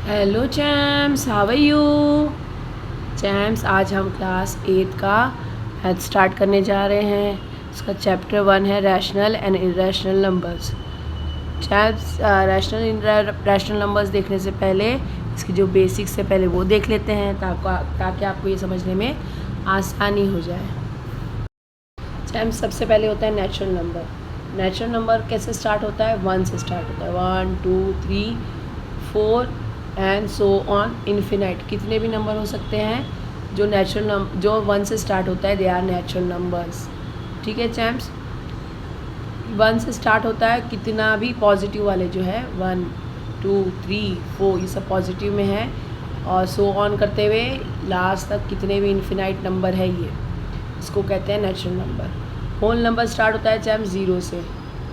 Hello champs, how are you champs? आज हम class 8 का मैथ स्टार्ट करने जा रहे हैं। इसका चैप्टर 1 है rational and irrational numbers. चैम्स, rational numbers देखने से पहले इसकी जो बेसिक्स से पहले वो देख लेते हैं ताकि आपको ये समझने में आसानी हो जाए। चैम्स, सबसे पहले होता है नेचुरल नंबर। नेचुरल नंबर कैसे स्टार्ट होता है? 1 से स्टार्ट होता है। 1 2 3 4 एंड सो ऑन इन्फिनाइट। कितने भी नंबर हो सकते हैं जो 1 से स्टार्ट होता है, दे आर नेचुरल नंबर्स। ठीक है चैम्प्स, 1 से स्टार्ट होता है। कितना भी पॉजिटिव वाले जो है 1 2 3 4 ये सब पॉजिटिव में है, और सो ऑन करते हुए लास्ट तक कितने भी इन्फिनाइट नंबर है ये, इसको कहते हैं natural number. Whole number start होता है चैम्प्स 0 से।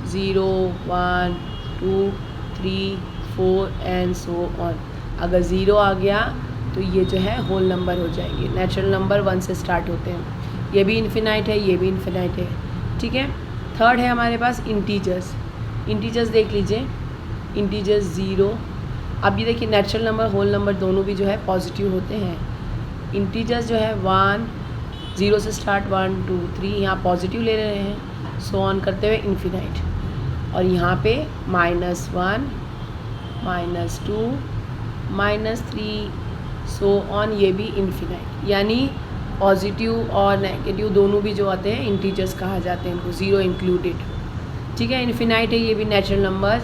0 1 2 3 4 एंड सो ऑन। अगर 0 आ गया तो ये जो है होल नंबर हो जाएंगे। नेचुरल नंबर 1 से स्टार्ट होते हैं। ये भी इन्फिनाइट है, ये भी इन्फिनाइट है। ठीक है, थर्ड है हमारे पास इंटीजर्स। इंटीजर्स देख लीजिए, इंटीजर्स 0। अब ये देखिए, नेचुरल नंबर होल नंबर दोनों भी जो है पॉजिटिव होते हैं। इंटीजर्स जो है 1 0 से स्टार्ट 1 2 3 यहाँ पॉजिटिव ले रहे हैं, सो ऑन करते हुए इन्फिनाइट। और यहाँ पे -1 -2 -3 सो ऑन, ये भी इन्फिनाइट। यानी पॉजिटिव और नेगेटिव दोनों भी जो आते हैं इंटीजर्स कहा जाते हैं इनको, 0 इंक्लूडेड। ठीक है, इन्फिनाइट है ये भी नेचुरल नंबर,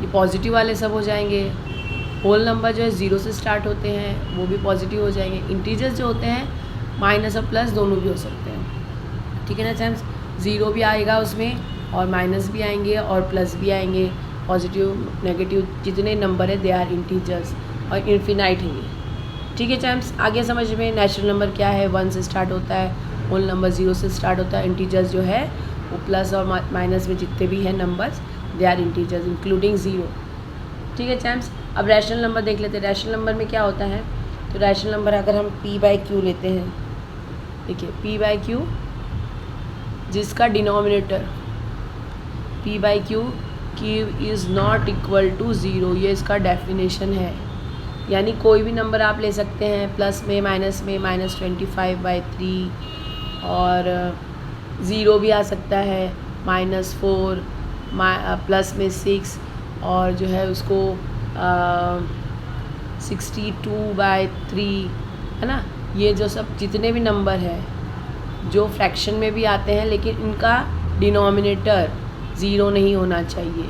ये पॉजिटिव वाले सब हो जाएंगे। होल नंबर जो है 0 से स्टार्ट होते हैं, वो भी पॉजिटिव हो जाएंगे। इंटीजर्स जो होते हैं माइनस और प्लस दोनों भी हो सकते हैं। ठीक है ना चैम्स, 0 भी आएगा उसमें और माइनस भी आएंगे और प्लस भी आएंगे। पॉजिटिव नेगेटिव जितने नंबर है दे आर इंटीजर्स, और इन्फिनाइट है ये। ठीक है चैम्प्स, आगे समझ में। नेचुरल नंबर क्या है? 1 से स्टार्ट होता है, होल नंबर 0 से स्टार्ट होता है। इंटीजर्स जो है वो प्लस और माइनस में जितने भी हैं numbers they are integers including 0। ठीक है चैम्प्स, अब रैशनल नंबर देख लेते हैं। रैशनल नंबर में क्या होता है? तो रैशनल नंबर अगर हम p/q लेते हैं, देखिए p/q जिसका denominator p/q is not equal to 0, ये इसका डेफिनेशन है। यानी कोई भी नंबर आप ले सकते हैं, प्लस में माइनस में -25/3, और 0 भी आ सकता है, -4 प्लस में 6, और जो है उसको 62/3, है ना। ये जो सब जितने भी नंबर हैं जो फ्रैक्शन में भी आते हैं, लेकिन इनका डिनोमिनेटर 0 नहीं होना चाहिए।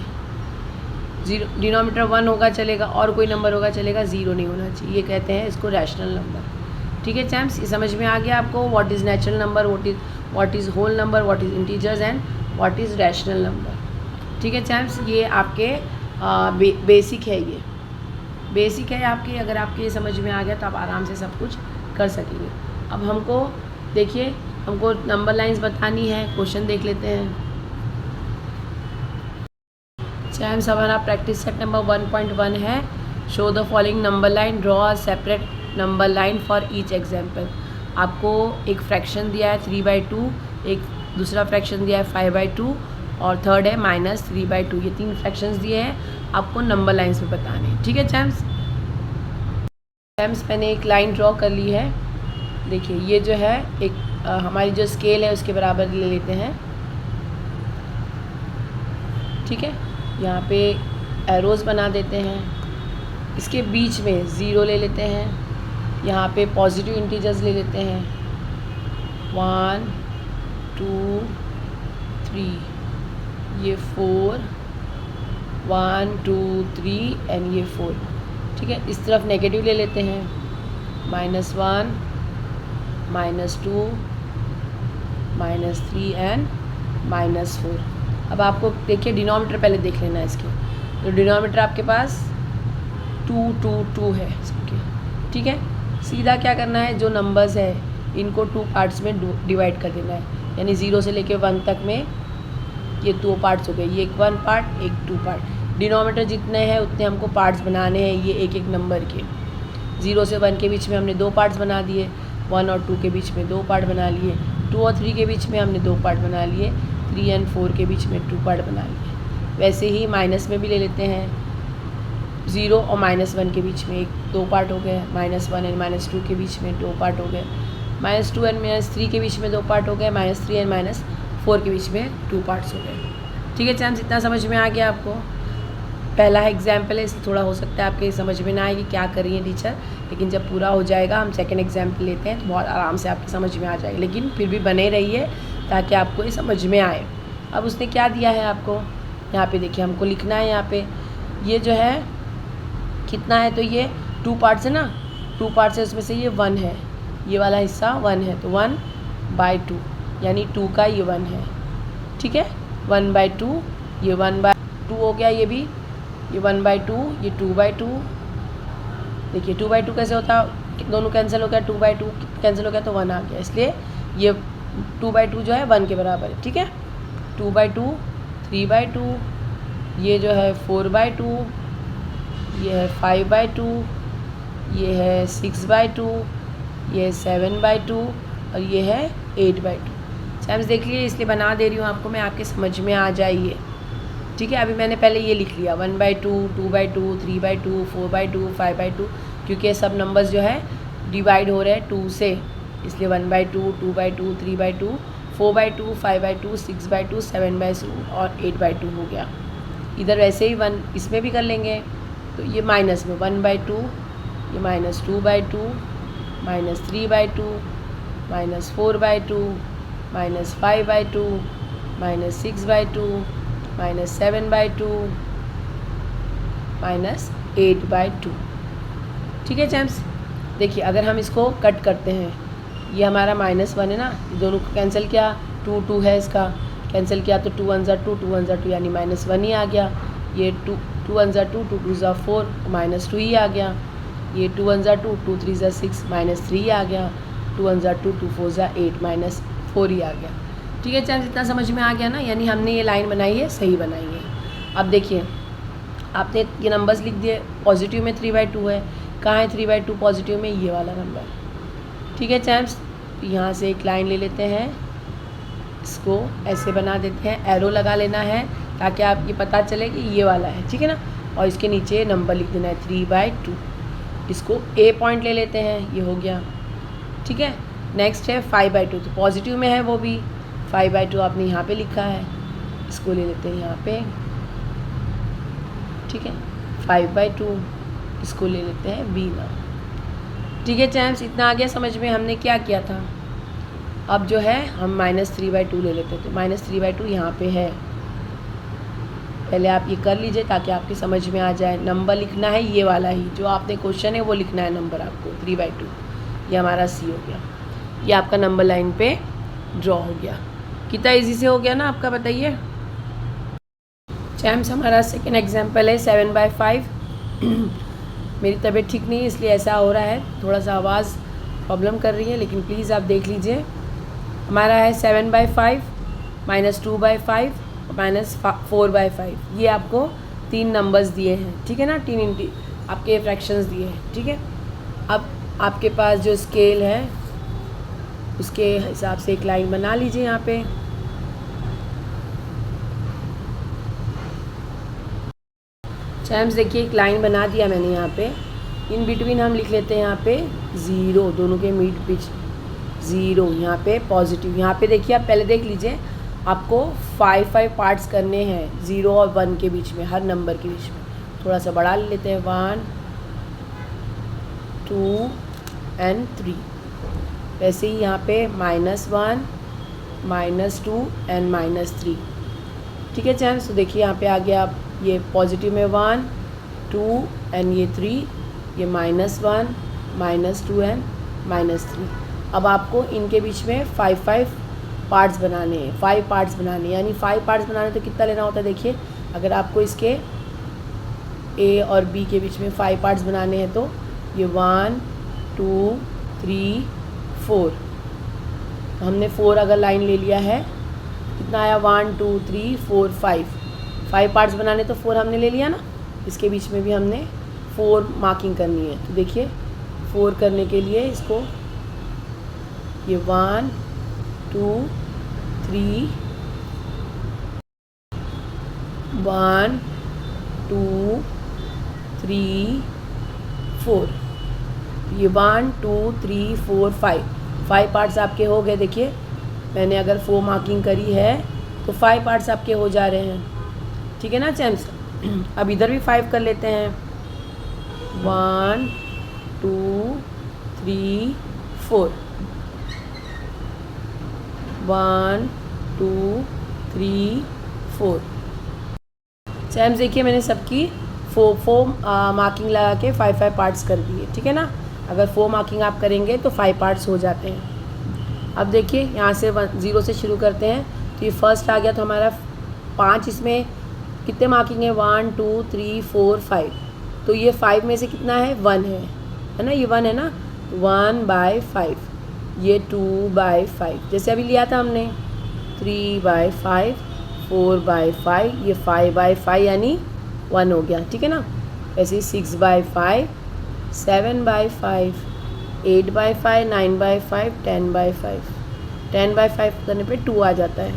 0 डिनोमिनेटर 1 होगा चलेगा, और कोई नंबर होगा चलेगा, 0 नहीं होना चाहिए। ये कहते हैं इसको रैशनल नंबर। ठीक है चैम्प्स, ये समझ में आ गया आपको what is natural number, what is whole number, what is integers and what is rational number. ठीक है चैम्प्स, ये आपके बेसिक है, ये बेसिक है आपके। अगर आपके ये समझ में आ गया तो आप आराम से सब कुछ कर सकेंगे। अब हमको देखिए, हमको नंबर लाइंस बतानी है, क्वेश्चन देख लेते हैं। चैम्प्स, हमारा प्रैक्टिस सेट नंबर 1.1 है। Show the following number line, draw a separate number line for each example. आपको एक फ्रैक्शन दिया है 3/2, एक दूसरा फ्रैक्शन दिया है 5/2, और थर्ड है -3/2। ये 3 फ्रैक्शंस दिए हैं, आपको नंबर लाइन्स में बताने हैं। ठीक है चैम्प्स, मैंने एक लाइन ड्रॉ कर ली है। देखिए, ये जो है एक हमारी जो स्केल है उसके बराबर ले लेते हैं। ठीक है, यहाँ पे एरोज़ बना देते हैं। इसके बीच में 0 ले लेते हैं। यहाँ पे पॉजिटिव इंटीजर्स ले लेते हैं, 1 2 3, ये 4 1 2 3 एंड ये 4। ठीक है, इस तरफ नेगेटिव ले लेते हैं, -1 -2 -3 एंड -4। अब आपको देखिए डिनोमिनेटर पहले देख लेना है इसके। तो डिनोमिनेटर आपके पास 2 2 2 है सबके। ठीक है, सीधा क्या करना है, जो नंबर्स है इनको 2 पार्ट्स में डिवाइड कर देना है। यानी 0 से लेके 1 तक में ये 2 पार्ट्स हो गए, ये एक 1 पार्ट, एक 2 पार्ट। डिनोमिनेटर जितने हैं उतने हमको पार्ट्स बनाने हैं, ये एक एक नंबर के। 0 से 1 के बीच में हमने 2 पार्ट्स बना दिए, 1 और 2 के बीच में 2 पार्ट बना लिए, 2 और 3 के बीच में हमने 2 पार्ट बना लिए, 3 और 4 के बीच में 2 पार्ट बना लिए। वैसे ही माइनस में भी ले लेते हैं, ज़ीरो और -1 के बीच में एक 2 पार्ट हो गए, -1 एंड -2 के बीच में 2 पार्ट हो गए, -2 एंड -3 के बीच में 2 पार्ट हो गए, -3 एंड -4 के बीच में 2 पार्ट्स हो गए। ठीक है चैम्स, इतना समझ में आ गया आपको। पहला एग्जाम्पल है, इसलिए थोड़ा हो सकता है आपके समझ में ना आए कि क्या कर रही है टीचर, लेकिन जब पूरा हो जाएगा हम सेकंड एग्जाम्पल लेते हैं तो बहुत आराम से आपकी समझ में आ जाएगी, लेकिन फिर भी बने रहिए ताकि आपको ये समझ में आए। अब उसने क्या दिया है आपको, यहाँ पे देखिए हमको लिखना है, यहाँ पे ये जो है कितना है, तो ये 2 पार्ट्स है ना, 2 पार्ट्स है, उसमें से ये 1 है, ये वाला हिस्सा 1 है, तो 1/2 यानी 2 का ये 1 है। ठीक है, 1/2, ये 1/2 हो गया, ये भी, ये 1/2, ये 2/2। देखिए 2/2 कैसे होता है, दोनों कैंसिल हो गया, 2/2 कैंसिल हो गया तो 1 आ गया, इसलिए ये 2/2 जो है 1 के बराबर है। ठीक है, 2/2, 3/2, ये जो है 4/2, ये है 5/2, ये है 6/2, ये है 7/2 और ये है 8/2। चैम्स देख लिए, इसलिए बना दे रही हूँ आपको मैं, आपके समझ में आ जाइए। ठीक है, अभी मैंने पहले ये लिख लिया 1/2, 2/2, 3/2, 4/2, 5/2, क्योंकि ये सब नंबर्स जो है डिवाइड हो रहे हैं 2 से, इसलिए 1/2, 2/2, 3/2, 4/2, 5/2, 6/2, 7/2 और 8/2 हो गया। इधर वैसे ही 1 इसमें भी कर लेंगे, तो ये माइनस में 1/2, ये -2/2, -3/2, -4/2, -5/2, -6/2, -7/2, -8/2। ठीक है चैम्स, देखिए अगर हम इसको कट करते हैं, ये हमारा -1 है ना, दोनों को कैंसिल किया, 2 2 है, इसका कैंसिल किया तो 2 1 2, 2 1 2 यानी -1 ही आ गया। ये 2 1 2, 2 2 4, -2 ही आ गया। ये 2 1 2, 2 3 6, -3 आ गया। 2 1 2, 2 4 8, -4 ही आ गया। ठीक है चैम्स, इतना समझ में आ गया ना, यानी हमने ये लाइन बनाई है, सही बनाई है। अब देखिए आपने ये नंबर्स लिख दिए, पॉजिटिव में 3/2 है, कहाँ है 3/2 पॉजिटिव में, ये वाला नंबर। ठीक है चैम्स, यहाँ से एक लाइन ले लेते हैं, इसको ऐसे बना देते हैं, एरो लगा लेना है ताकि आप ये पता चले कि ये वाला है। ठीक है ना, और इसके नीचे नंबर लिख देना है 3/2। इसको ए पॉइंट ले लेते हैं, ये हो गया। ठीक है, नेक्स्ट है 5/2, तो पॉजिटिव में है वो भी, 5/2 आपने यहाँ पे लिखा है, इसको ले लेते हैं यहाँ पे। ठीक है, 5/2, इसको ले लेते हैं बी नाम। ठीक है चैम्स, इतना आ गया समझ में, हमने क्या किया था। अब जो है हम -3/2 ले लेते हैं, तो -3/2 यहाँ पे है, पहले आप ये कर लीजिए ताकि आपकी समझ में आ जाए। नंबर लिखना है ये वाला ही, जो आपने क्वेश्चन है वो लिखना है नंबर आपको, 3/2। ये हमारा सी हो गया, ये आपका नंबर लाइन पे ड्रॉ हो गया। कितना इजी से हो गया ना आपका, बताइए चैम्स। हमारा सेकेंड एग्जाम्पल है 7/5। मेरी तबीयत ठीक नहीं है इसलिए ऐसा हो रहा है, थोड़ा सा आवाज़ प्रॉब्लम कर रही है, लेकिन प्लीज़ आप देख लीजिए। हमारा है 7/5, -2/5 -4/5। ये आपको 3 नंबर्स दिए हैं। ठीक है ना, 3 आपके फ्रैक्शंस दिए हैं। ठीक है, अब आपके पास जो स्केल है उसके हिसाब से एक लाइन बना लीजिए यहाँ पे। चैम्स देखिए एक लाइन बना दिया मैंने यहाँ पे, इन बिटवीन हम लिख लेते हैं यहाँ पे 0, दोनों के मिड पिच 0, यहाँ पे पॉजिटिव। यहाँ पे देखिए आप पहले देख लीजिए, आपको 5 पार्ट्स करने हैं 0 और 1 के बीच में, हर नंबर के बीच में। थोड़ा सा बढ़ा लेते हैं, 1 2 एंड 3। वैसे ही यहाँ पे -1 -2 एंड -3। ठीक है चैम्स, तो देखिए यहाँ पे आ गया, ये पॉजिटिव में 1 2 एंड ये 3, ये -1 -2 एंड -3। अब आपको इनके बीच में 5 पार्ट्स बनाने हैं, 5 पार्ट्स बनाने, यानी 5 पार्ट्स बनाने तो कितना लेना होता है। देखिए अगर आपको इसके ए और बी के बीच में 5 पार्ट्स बनाने हैं तो ये 1 2 3 4, तो हमने 4 अगर लाइन ले लिया है, कितना आया 1 2 3 4 5 पार्ट्स बनाने तो 4 हमने ले लिया ना, इसके बीच में भी हमने 4 मार्किंग करनी है। तो देखिए 4 करने के लिए इसको ये 1 2 3 1 2 3 4, ये 1 2 3 4 5 पार्ट्स आपके हो गए। देखिए मैंने अगर 4 मार्किंग करी है तो 5 पार्ट्स आपके हो जा रहे हैं, ठीक है ना चैम्प्स। अब इधर भी 5 कर लेते हैं। 1 2 3 4, 1 2 3 4। चैम्प्स देखिए मैंने सबकी 4 मार्किंग लगा के 5 पार्ट्स कर दिए, ठीक है ना। अगर 4 मार्किंग आप करेंगे तो 5 पार्ट्स हो जाते हैं। अब देखिए यहाँ से 0 से शुरू करते हैं। तो ये फर्स्ट आ गया, तो हमारा 5, इसमें कितने मार्किंग है 1 2 3 4 5। तो ये 5 में से कितना है 1 है ना, ये 1 है ना, 1/5। ये 2/5 जैसे अभी लिया था हमने, 3/5, 4/5, ये 5/5 यानी 1 हो गया, ठीक है ना। ऐसे ही 6/5, 7/5, 8/5, 9/5, 10/5। 10/5 करने पे 2 आ जाता है।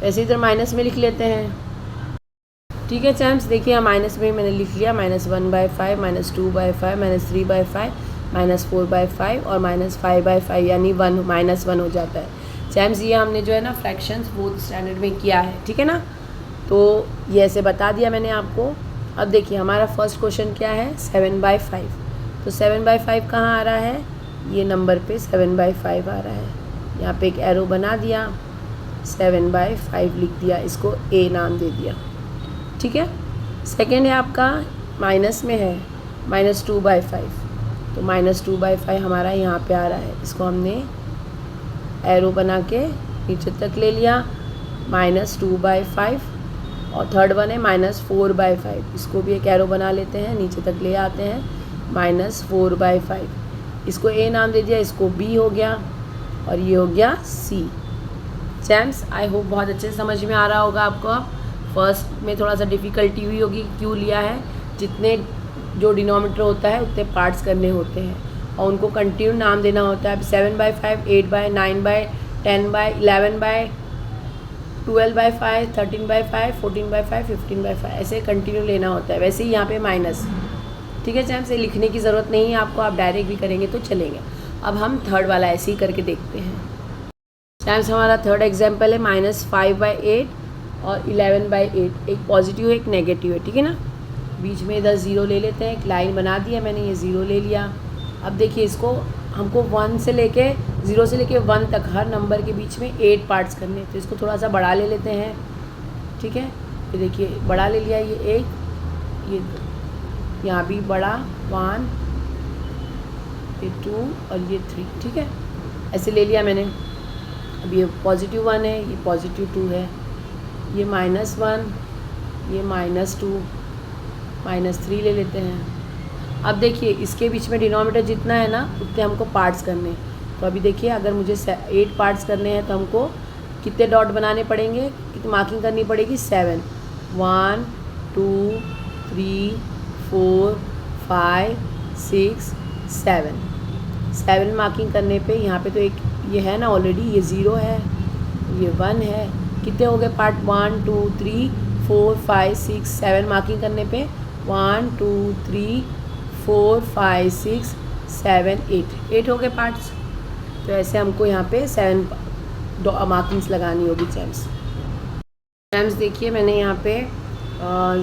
ऐसे इधर माइनस में लिख लेते हैं, ठीक है चैम्प्स। देखिए माइनस में मैंने लिख लिया, -1/5, -2/5, -3/5, -4/5 और -5/5 यानी 1 -1 हो जाता है चैम्प्स। ये हमने जो है ना फ्रैक्शंस 4th स्टैंडर्ड में किया है, ठीक है ना। तो ये ऐसे बता दिया मैंने आपको। अब देखिए हमारा फर्स्ट क्वेश्चन क्या है 7/5। तो 7/5 कहाँ आ रहा है, ये नंबर पे 7/5 आ रहा है। यहाँ पे एक एरो बना दिया, 7/5 लिख दिया, इसको ए नाम दे दिया, ठीक है। सेकेंड है आपका माइनस में है -2/5। तो -2/5 हमारा यहाँ पे आ रहा है, इसको हमने एरो बना के नीचे तक ले लिया, -2/5। और थर्ड वन है -4/5, इसको भी एक एरो बना लेते हैं, नीचे तक ले आते हैं, -4/5। इसको ए नाम दे दिया, इसको बी हो गया और ये हो गया सी। चैम्प्स आई होप बहुत अच्छे से समझ में आ रहा होगा आपको। फर्स्ट में थोड़ा सा डिफ़िकल्टी हुई होगी, क्यों लिया है, जितने जो डिनोमीटर होता है उतने पार्ट्स करने होते हैं और उनको कंटिन्यू नाम देना होता है। 7/5, 8/, 9/, 10/, 11/, 12/5, 13/5, 14/5, 15/5 ऐसे कंटिन्यू लेना होता है। वैसे ही यहाँ पे माइनस, ठीक है चैम्प्स। ये लिखने की ज़रूरत नहीं है आपको, आप डायरेक्ट भी करेंगे तो चलेंगे। अब हम थर्ड वाला ऐसे ही करके देखते हैं चैम्प्स। हमारा थर्ड एग्जाम्पल है -5/8 और 11/8। एक पॉजिटिव है एक नेगेटिव है, ठीक है ना। बीच में इधर 0 ले लेते हैं, एक लाइन बना दिया मैंने, ये 0 ले लिया। अब देखिए इसको हमको 1 से लेके 0 से लेके 1 तक हर नंबर के बीच में 8 पार्ट्स करने हैं। तो इसको थोड़ा सा बड़ा ले लेते हैं, ठीक है। ये देखिए बड़ा ले लिया, ये 1, ये 2, यहाँ भी बड़ा 1, ये 2 और ये 3, ठीक है। ऐसे ले लिया मैंने। अब ये +1 है, ये +2 है, ये -1, ये -2, -3 ले लेते हैं। अब देखिए इसके बीच में डिनोमीटर जितना है ना उतने हमको पार्ट्स करने हैं। तो अभी देखिए अगर मुझे 8 पार्ट्स करने हैं तो हमको कितने डॉट बनाने पड़ेंगे, कितनी मार्किंग करनी पड़ेगी 7। 1 2 3 4 5 6 7 मार्किंग करने पे यहाँ पे तो एक ये है ना ऑलरेडी, ये 0 है, ये 1 है। कितने हो गए पार्ट 1 2 3 4 5 6 7 मार्किंग करने पे 1 2 3 4 5 6 7 8 हो गए पार्ट्स। तो ऐसे हमको यहाँ पे 7 मार्किंग्स लगानी होगी चैम्प्स। देखिए मैंने यहाँ पे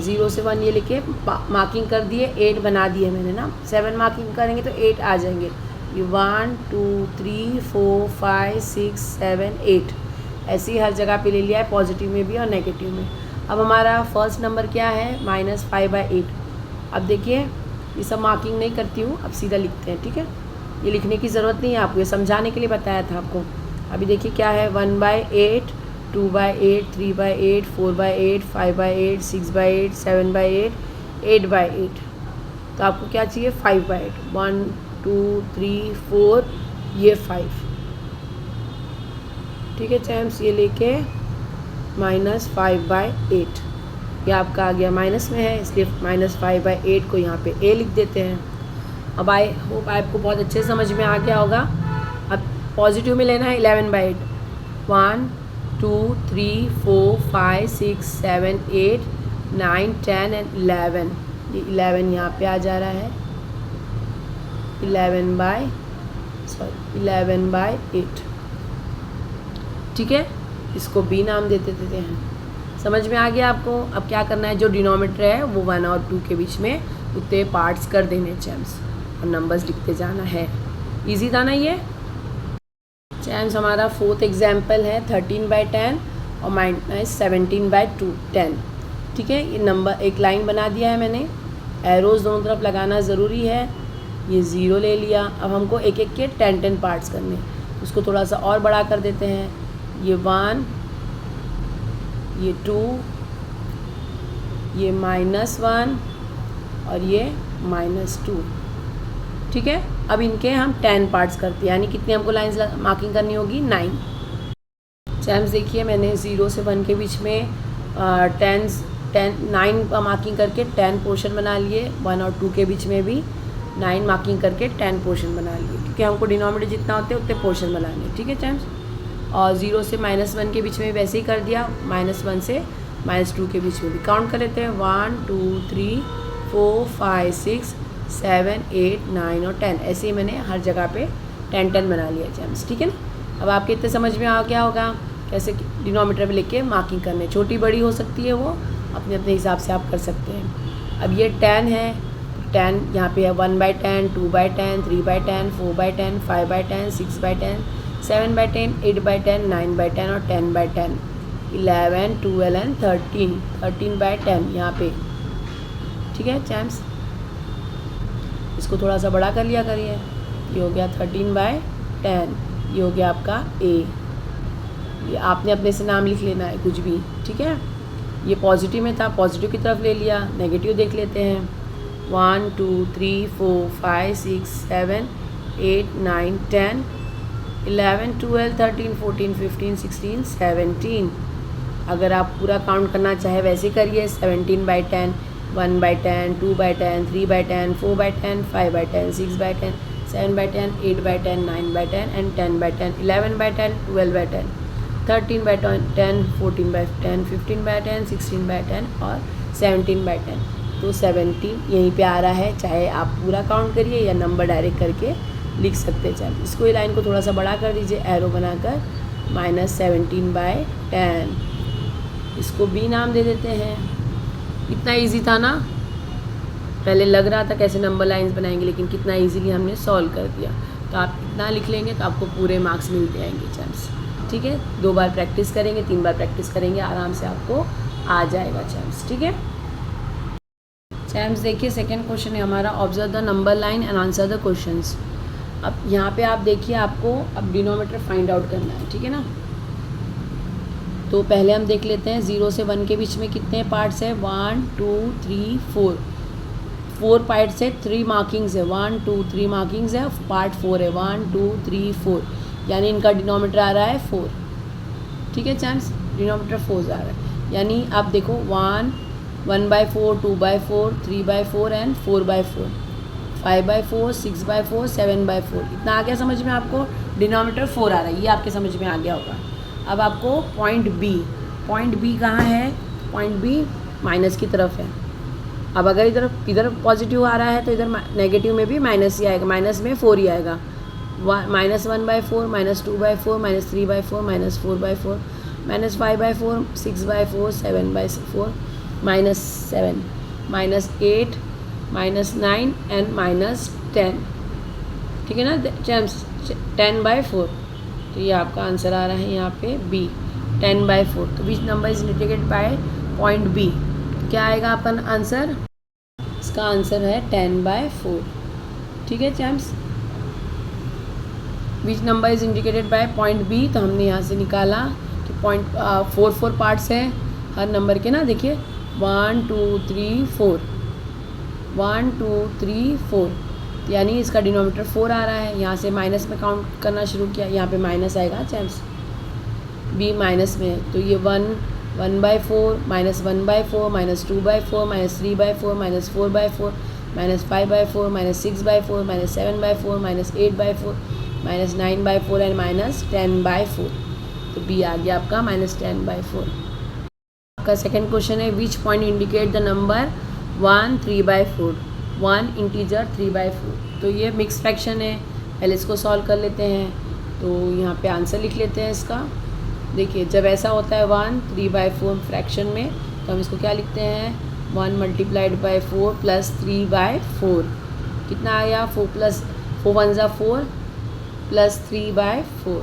0 से 1 ये लिखे मार्किंग कर दिए, 8 बना दिए मैंने ना। 7 मार्किंग करेंगे तो 8 आ जाएंगे। ये 1 2 3 4 5 6 7 8 ऐसे ही हर जगह पे ले लिया है, पॉजिटिव में भी और नेगेटिव में। अब हमारा फर्स्ट नंबर क्या है -5/8। अब देखिए ये सब मार्किंग नहीं करती हूँ, अब सीधा लिखते हैं, ठीक है। ये लिखने की ज़रूरत नहीं है आपको, ये समझाने के लिए बताया था आपको। अभी देखिए क्या है 1/8, 2/8, 3/8, 4/8, 5/8, 6/8, 7/8, 8/8। तो आपको क्या चाहिए 5/8। 1 2 3 4 ये 5, ठीक है चैम्प्स। ये लेके -5/8 ये आपका आ गया, माइनस में है इसलिए -5/8 को यहाँ पे ए लिख देते हैं। अब आई होप आपको बहुत अच्छे समझ में आ गया होगा। अब पॉजिटिव में लेना है 11/8। 1 2 3 4 5 6 7 8 9 10 एंड 11 ये 11 यहाँ पे आ जा रहा है, 11 बाय 8। ठीक है, इसको b नाम दे देते हैं। समझ में आ गया आपको? अब क्या करना है, जो डिनोमीटर है वो 1 और 2 के बीच में उतने पार्ट्स कर देने चैम्स, और नंबर्स लिखते जाना है। इजी था ना ये चैम्स? हमारा 4th एग्जाम्पल है 13 बाई 10 और -17/2 10। ठीक है, ये नंबर एक लाइन बना दिया है मैंने, एरोज दोनों तरफ लगाना ज़रूरी है। ये 0 ले लिया। अब हमको एक एक के 10 पार्ट्स करने, उसको थोड़ा सा और बड़ा कर देते हैं। ये 1, ये 2, ये -1 और ये -2। ठीक है, अब इनके हम 10 पार्ट्स करते हैं, यानी कितनी हमको लाइंस मार्किंग करनी होगी? 9। चैम्स देखिए, मैंने 0 से 1 के बीच में 9 मार्किंग करके 10 पोर्शन बना लिए। 1 और 2 के बीच में भी 9 मार्किंग करके 10 पोर्शन बना लिए, क्योंकि हमको डिनोमिनेटर जितना होते हैं उतने पोर्शन बनाने। ठीक है चैम्स? और 0 से -1 के बीच में वैसे ही कर दिया, -1 से -2 के बीच में भी काउंट कर लेते हैं। 1 2 3 4 5 6 7 8 9 और 10, ऐसे ही मैंने हर जगह पे 10 बना लिया चैम्स। ठीक है ना? अब आपके इतने समझ में आ गया होगा कैसे डिनोमीटर पे लेके मार्किंग करने। छोटी बड़ी हो सकती है, वो अपने अपने हिसाब से आप कर सकते हैं। अब ये 10 है, 10 यहाँ पे है 1/10 2/10 3/10 4/10 5/10 6/10 7/10 8/10 9/10 और 10/10 11 12 एंड 13/10 यहाँ पे। ठीक है चैम्स? इसको थोड़ा सा बड़ा कर लिया करिए। ये हो गया 13/10। ये हो गया आपका A। ये आपने अपने से नाम लिख लेना है कुछ भी। ठीक है, ये पॉजिटिव में था, पॉजिटिव की तरफ ले लिया। नेगेटिव देख लेते हैं। 1 2 3 4 5 6 7 8 9 10 11 12 13 14 15 16 17। अगर आप पूरा काउंट करना चाहे वैसे करिए। 17/10 1/10 2/10 3/10 4/10 5/10 6/10 7/10 8/10 9/10 and 10/10 11/10 12/10 13/10 14/10 15/10 16/10 और 17/10। तो 17 यहीं पे आ रहा है, चाहे आप पूरा काउंट करिए या नंबर डायरेक्ट करके लिख सकते हैं। चलिए इसको, ये लाइन को थोड़ा सा बड़ा कर दीजिए, एरो बनाकर -17/10। इसको B नाम दे देते हैं। इतना इजी था ना? पहले लग रहा था कैसे नंबर लाइंस बनाएंगे, लेकिन कितना इजीली हमने सॉल्व कर दिया। तो आप इतना लिख लेंगे तो आपको पूरे मार्क्स मिलते आएंगे चैम्स। ठीक है, 2 बार प्रैक्टिस करेंगे, 3 बार प्रैक्टिस करेंगे, आराम से आपको आ जाएगा चैम्स। ठीक है चैम्स? देखिए सेकेंड क्वेश्चन है हमारा, observe the number line and answer the questions. अब यहाँ पे आप देखिए, आपको अब डिनोमीटर फाइंड आउट करना है। ठीक है ना? तो पहले हम देख लेते हैं 0 से 1 के बीच में कितने पार्ट्स है। 1 2 3 4 4 पार्ट्स है, 3 मार्किंग्स है। 1 2 3 मार्किंग्स है, पार्ट 4 है। 1 2 3 4, यानी इनका डिनोमीटर आ रहा है 4। ठीक है चैम्स? डिनोमीटर 4 आ रहा है, यानी आप देखो 1/4 2/4 3/4 एंड 4/4 5/4 6/4 7/4। इतना आ गया समझ में आपको? डिनोमीटर 4 आ रहा है, ये आपके समझ में आ गया होगा। अब आपको पॉइंट बी कहाँ है? पॉइंट बी माइनस की तरफ है। अब अगर इधर पॉजिटिव आ रहा है तो इधर नेगेटिव में भी माइनस ही आएगा, माइनस में 4 ही आएगा। -1/4 -2/4 -3/4 -4/4 -5/4 6/4 7/4 -7 -8 -9 एंड -10। ठीक है ना चैम्स? 10/4। तो ये आपका आंसर आ रहा है यहाँ पे B, 10/4। तो which number is indicated by point B? क्या आएगा आपका आंसर? इसका आंसर है 10/4। ठीक है चैम्स? Which number is indicated by point B? तो हमने यहाँ से निकाला कि पॉइंट 4 पार्ट्स हैं हर नंबर के ना। देखिए 1 2 3 4 1 2 3 4, यानी इसका डिनोमीटर 4 आ रहा है। यहाँ से माइनस में काउंट करना शुरू किया, यहाँ पे माइनस आएगा चैम्स। B माइनस में है, तो ये 1/4 -1/4 -2/4 -3/4 -4/4 -5/4 -6/4 -7/4 -8/4 -9/4 एंड -10/4। तो B आ गया आपका -10/4। आपका सेकेंड क्वेश्चन है, which point indicate the number 1 3/4, 1 integer 3/4। तो ये मिक्स फ्रैक्शन है, पहले इसको सॉल्व कर लेते हैं। तो यहाँ पे आंसर लिख लेते हैं इसका। देखिए जब ऐसा होता है 1 3/4 फ्रैक्शन में, तो हम इसको क्या लिखते हैं, 1 × 4 + 3/4। कितना आया, 4 + 1 = 4 + 3/4।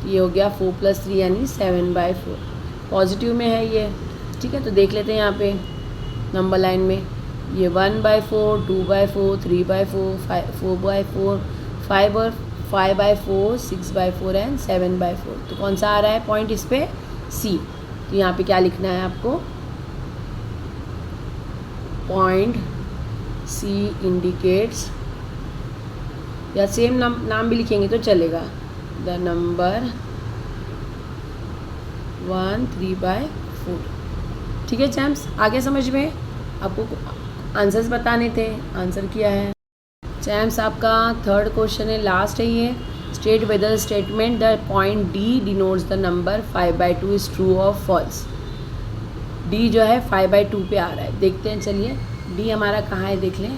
ये हो गया 4 + 3 यानी 7/4। पॉजिटिव में है ये, ठीक है। तो देख लेते हैं यहाँ पे नंबर लाइन में, ये 1/4, 2/4, 3/4, 4/4, 5/4, 6/4 एंड 7/4। तो कौन सा आ रहा है पॉइंट इस पे, सी। तो यहाँ पे क्या लिखना है आपको, पॉइंट सी इंडिकेट्स, या सेम नाम भी लिखेंगे तो चलेगा, द नंबर 1 3/4। ठीक है चैम्प्स, आगे समझ में, आपको आंसर्स बताने थे, आंसर किया है। चैम्प्स आपका थर्ड क्वेश्चन है, लास्ट है ये। State whether statement the point D denotes the number 5/2 is true और फॉल्स। डी जो है 5/2 पे आ रहा है, देखते हैं। चलिए डी हमारा कहाँ है देख लें,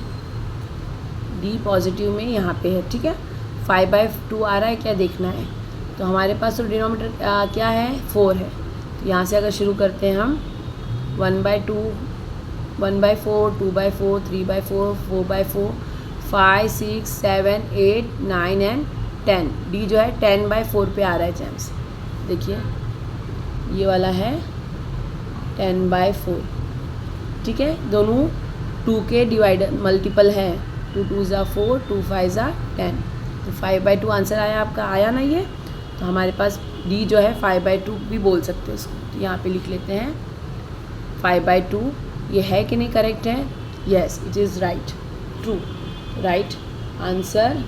डी पॉजिटिव में यहाँ पे है, ठीक है। 5/2 आ रहा है, क्या देखना है। तो हमारे पास तो डिनोमीटर क्या है, 4 है। तो यहाँ से अगर शुरू करते हैं हम, 1/2, 1/4, 2/4, 3/4, 4/4, 5 6 7 8 9 एंड 10। डी जो है 10/4 पे आ रहा है चैम्प्स, देखिए ये वाला है 10/4, ठीक है। दोनों 2 के डिवाइडर मल्टीपल है, 2 2 = 4, 2 5 = 10। तो 5/2 आंसर आया आपका, आया ना ये। तो हमारे पास डी जो है 5/2 भी बोल सकते हैं इसको। तो यहाँ पे लिख लेते हैं 5/2। ये है कि नहीं करेक्ट है, yes it is right, true, right answer,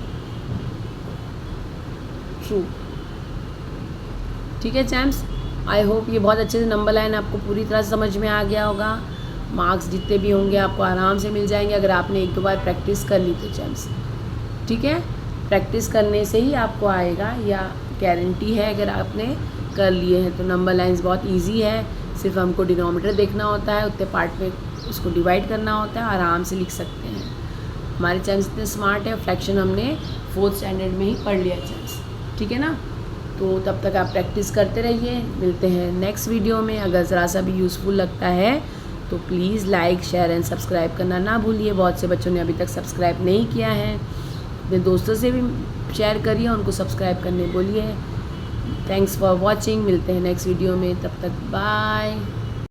true. ठीक है चैम्प्स, आई होप ये बहुत अच्छे से नंबर लाइन आपको पूरी तरह से समझ में आ गया होगा। मार्क्स जितने भी होंगे आपको आराम से मिल जाएंगे अगर आपने 1-2 बार प्रैक्टिस कर ली तो चैम्प्स, ठीक है। प्रैक्टिस करने से ही आपको आएगा, या गारंटी है अगर आपने कर लिए हैं तो। नंबर लाइन्स बहुत इजी है, सिर्फ हमको डिनोमीटर देखना होता है, उतने पार्ट में उसको डिवाइड करना होता है, आराम से लिख सकते हैं। हमारे चैम्प्स इतने स्मार्ट है, फ्रैक्शन हमने 4th स्टैंडर्ड में ही पढ़ लिया चैम्प्स, ठीक है ना। तो तब तक आप प्रैक्टिस करते रहिए, मिलते हैं नेक्स्ट वीडियो में। अगर ज़रा सा भी यूज़फुल लगता है तो please like share and subscribe करना ना भूलिए। बहुत से बच्चों ने अभी तक सब्सक्राइब नहीं किया है, अपने दोस्तों से भी शेयर करिए, उनको सब्सक्राइब करने बोलिए। थैंक्स फॉर वॉचिंग, मिलते हैं नेक्स्ट वीडियो में, तब तक बाय।